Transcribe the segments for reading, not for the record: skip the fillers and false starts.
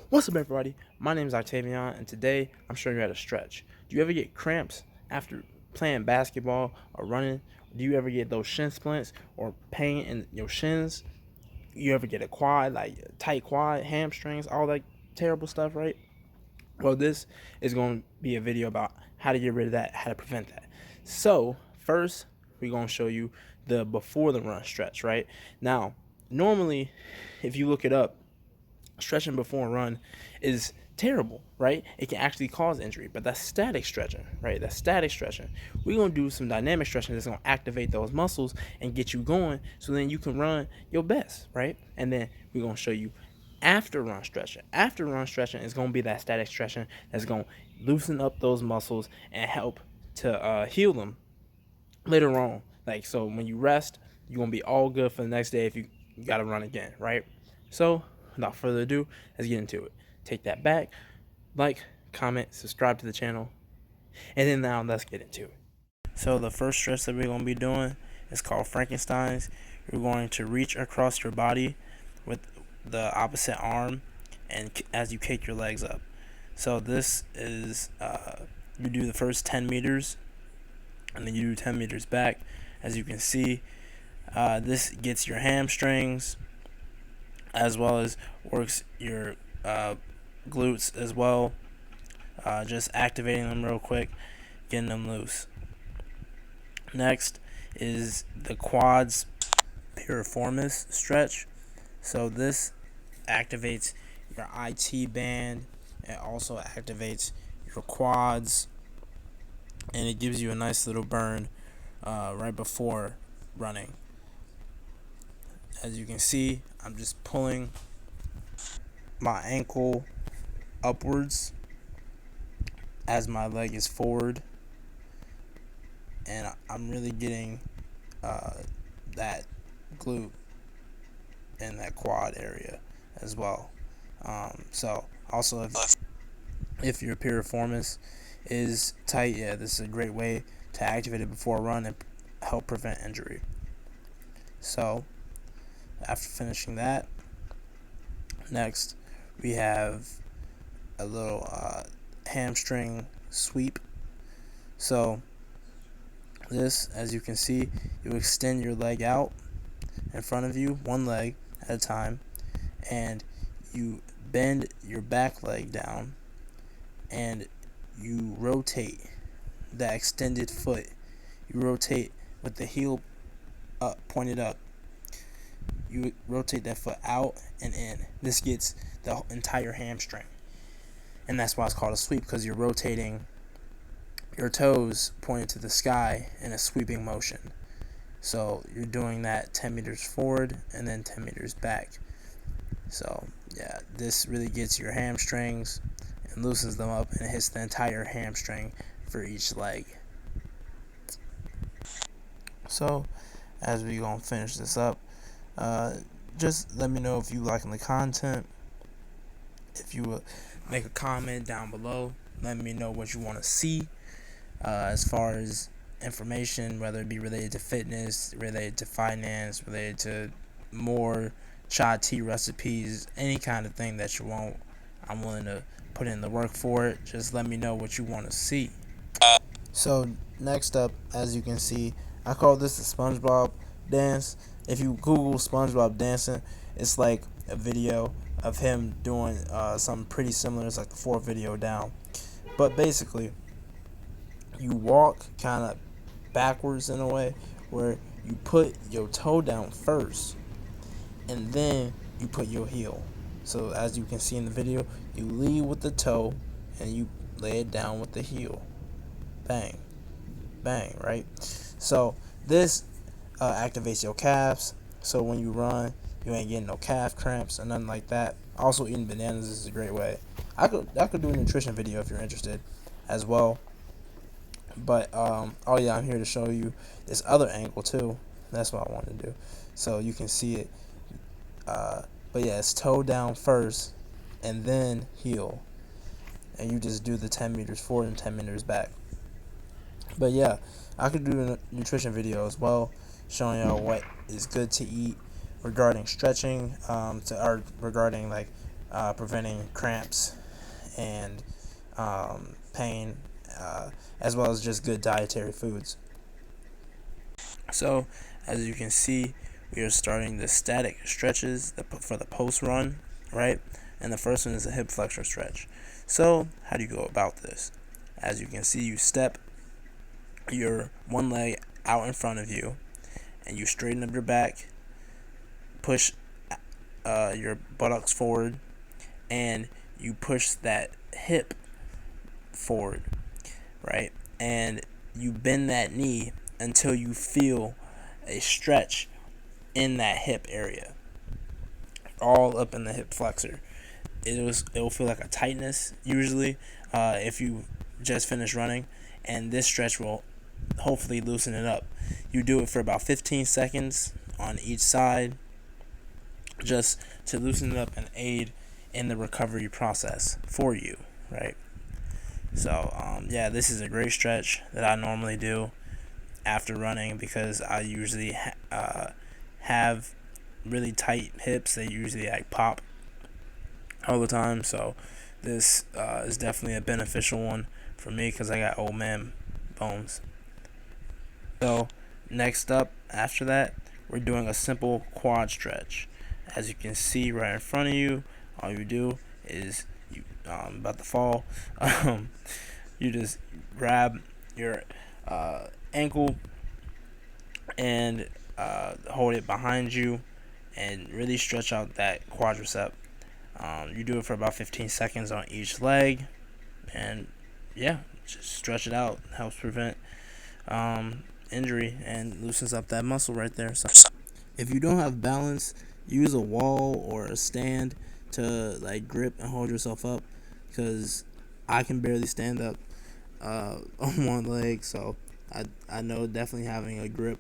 What's up, everybody? My name is Octavion, and today I'm showing you how to stretch. Do you ever get cramps after playing basketball or running? Do you ever get those shin splints or pain in your shins? You ever get a quad, like tight quad, hamstrings, all that terrible stuff, right? Well, this is going to be a video about how to get rid of that, how to prevent that. So, first, we're going to show you the before the run stretch, right? Now, normally, if you look it up, stretching before a run is terrible, right? It can actually cause injury, but that's static stretching, right? That's static stretching. We're going to do some dynamic stretching that's going to activate those muscles and get you going so then you can run your best, right? And then we're going to show you after run stretching. After run stretching is going to be that static stretching that's going to loosen up those muscles and help to heal them later on. Like, so when you rest, you're going to be all good for the next day if you got to run again, right? So without further ado, let's get into it. Take that back, like, comment, subscribe to the channel, and then now let's get into it. So the first stretch that we're going to be doing is called Frankenstein's. You're going to reach across your body with the opposite arm and as you kick your legs up. So this is, you do the first 10 meters and then you do 10 meters back. As you can see, this gets your hamstrings as well as works your glutes as well. Just activating them real quick, getting them loose. Next is the quads piriformis stretch. So this activates your IT band. It also activates your quads, and it gives you a nice little burn right before running. As you can see, I'm just pulling my ankle upwards as my leg is forward, and I'm really getting that glute and that quad area as well. So also if your piriformis is tight, yeah, this is a great way to activate it before a run and help prevent injury. So after finishing that, next we have a little hamstring sweep. So this, as you can see, you extend your leg out in front of you, one leg at a time, and you bend your back leg down and you rotate that extended foot. You rotate with the heel up, pointed up. You rotate that foot out and in. This gets the entire hamstring, and that's why it's called a sweep, because you're rotating your toes pointed to the sky in a sweeping motion. So you're doing that 10 meters forward and then 10 meters back. So yeah, this really gets your hamstrings and loosens them up, and it hits the entire hamstring for each leg. So as we gonna finish this up, just let me know if you liking the content. If you make a comment down below, let me know what you want to see as far as information, whether it be related to fitness, related to finance, related to more chai tea recipes, any kind of thing that you want. I'm willing to put in the work for it. Just let me know what you want to see. So next up, as you can see, I call this the SpongeBob dance. If you Google SpongeBob dancing, it's like a video of him doing something pretty similar. It's like the fourth video down. But basically, you walk kind of backwards in a way where you put your toe down first and then you put your heel. So as you can see in the video, you lead with the toe and you lay it down with the heel. Bang, bang, right? So this activates your calves, so when you run, you ain't getting no calf cramps or nothing like that. Also, eating bananas is a great way. I could do a nutrition video if you're interested as well. But oh yeah, I'm here to show you this other angle too. That's what I wanted to do, so you can see it. But yeah, it's toe down first and then heel, and you just do the 10 meters forward and 10 meters back. But yeah, I could do a nutrition video as well, showing y'all what is good to eat regarding stretching, or regarding like preventing cramps and pain, as well as just good dietary foods. So, as you can see, we are starting the static stretches for the post run, right? And the first one is a hip flexor stretch. So, how do you go about this? As you can see, you step your one leg out in front of you, and you straighten up your back, push your buttocks forward, and you push that hip forward, right? And you bend that knee until you feel a stretch in that hip area, all up in the hip flexor. It'll feel like a tightness usually if you just finished running, and this stretch will hopefully loosen it up. You do it for about 15 seconds on each side, just to loosen it up and aid in the recovery process for you, right? So yeah, this is a great stretch that I normally do after running, because I usually have really tight hips. They usually like pop all the time, so this is definitely a beneficial one for me because I got old man bones. So next up, after that, we're doing a simple quad stretch. As you can see right in front of you, all you do is you about to fall. You just grab your ankle and hold it behind you and really stretch out that quadricep. You do it for about 15 seconds on each leg, and yeah, just stretch it out. Helps prevent injury and loosens up that muscle right there. So if you don't have balance, use a wall or a stand to like grip and hold yourself up, because I can barely stand up on one leg, so I know definitely having a grip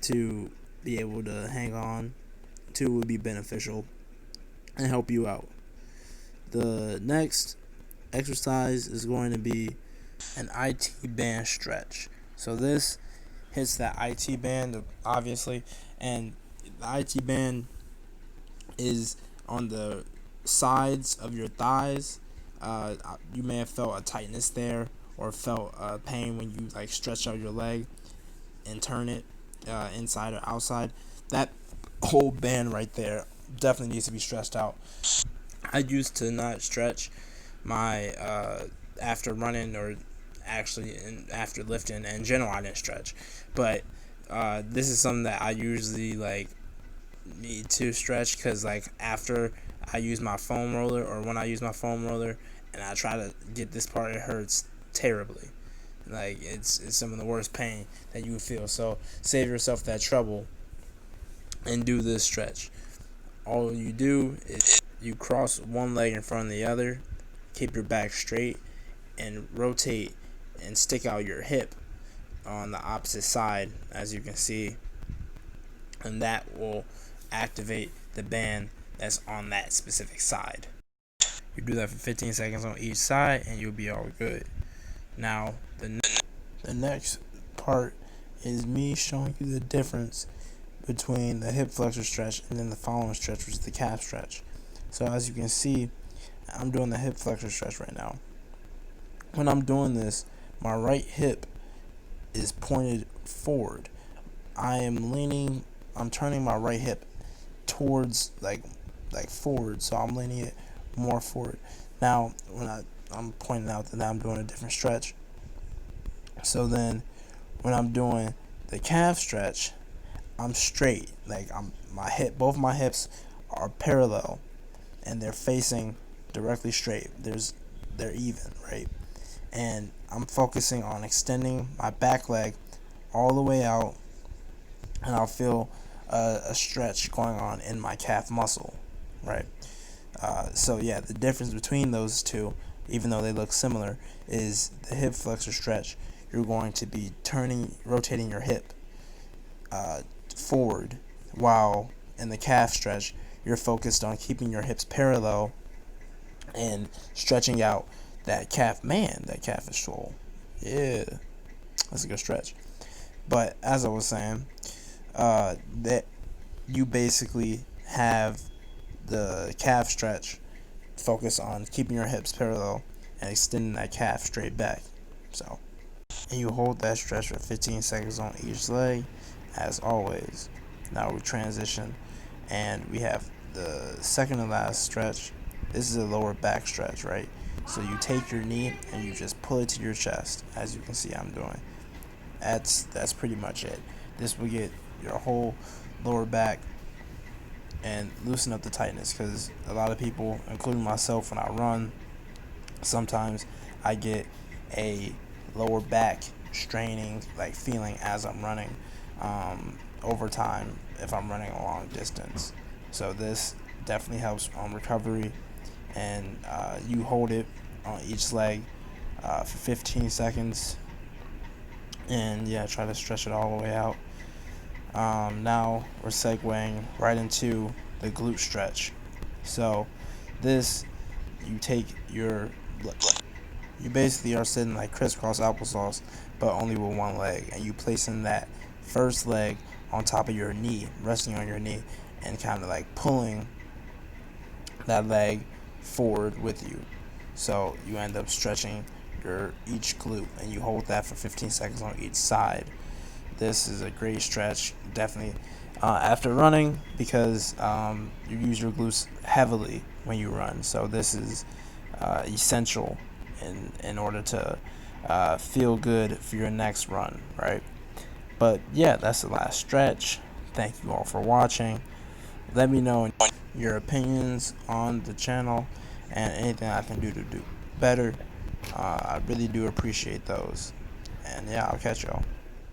to be able to hang on to would be beneficial and help you out. The next exercise is going to be an IT band stretch. So this hits that IT band, obviously, and the IT band is on the sides of your thighs. You may have felt a tightness there, or felt pain when you like stretch out your leg and turn it inside or outside. That whole band right there definitely needs to be stretched out. I used to not stretch my after running, or actually after lifting in general. I didn't stretch, but this is something that I usually like need to stretch, because like after I use my foam roller, or when I use my foam roller and I try to get this part, it hurts terribly. Like it's some of the worst pain that you would feel. So save yourself that trouble and do this stretch. All you do is you cross one leg in front of the other, keep your back straight, and rotate and stick out your hip on the opposite side, as you can see, and that will activate the band that's on that specific side. You do that for 15 seconds on each side and you'll be all good. Now the next part is me showing you the difference between the hip flexor stretch and then the following stretch, which is the calf stretch. So as you can see, I'm doing the hip flexor stretch right now. When I'm doing this, my right hip is pointed forward. I'm turning my right hip towards like forward, so I'm leaning it more forward. Now when I'm pointing out that I'm doing a different stretch. So then when I'm doing the calf stretch, I'm straight. Like both my hips are parallel and they're facing directly straight. They're even, right? And I'm focusing on extending my back leg all the way out, and I'll feel a stretch going on in my calf muscle, right? So yeah, the difference between those two, even though they look similar, is the hip flexor stretch. You're going to be rotating your hip forward, while in the calf stretch, you're focused on keeping your hips parallel and stretching out that calf. Man, that calf is swole. Yeah, that's a good stretch. But as I was saying, that you basically have the calf stretch focus on keeping your hips parallel and extending that calf straight back. So, and you hold that stretch for 15 seconds on each leg, as always. Now we transition, and we have the second to last stretch. This is a lower back stretch, right? So you take your knee and you just pull it to your chest, as you can see I'm doing. That's pretty much it. This will get your whole lower back and loosen up the tightness, because a lot of people, including myself, when I run, sometimes I get a lower back straining like feeling as I'm running over time if I'm running a long distance. So this definitely helps on recovery, and you hold it on each leg for 15 seconds, and yeah, try to stretch it all the way out. Now we're segueing right into the glute stretch. So this, you take your, you basically are sitting like crisscross applesauce, but only with one leg, and you placing that first leg on top of your knee, resting on your knee, and kind of like pulling that leg forward with you. So you end up stretching your each glute, and you hold that for 15 seconds on each side. This is a great stretch, definitely after running, because you use your glutes heavily when you run. So this is essential in order to feel good for your next run, right? But yeah, that's the last stretch. Thank you all for watching. Let me know your opinions on the channel and anything I can do to do better. I really do appreciate those. And yeah, I'll catch y'all.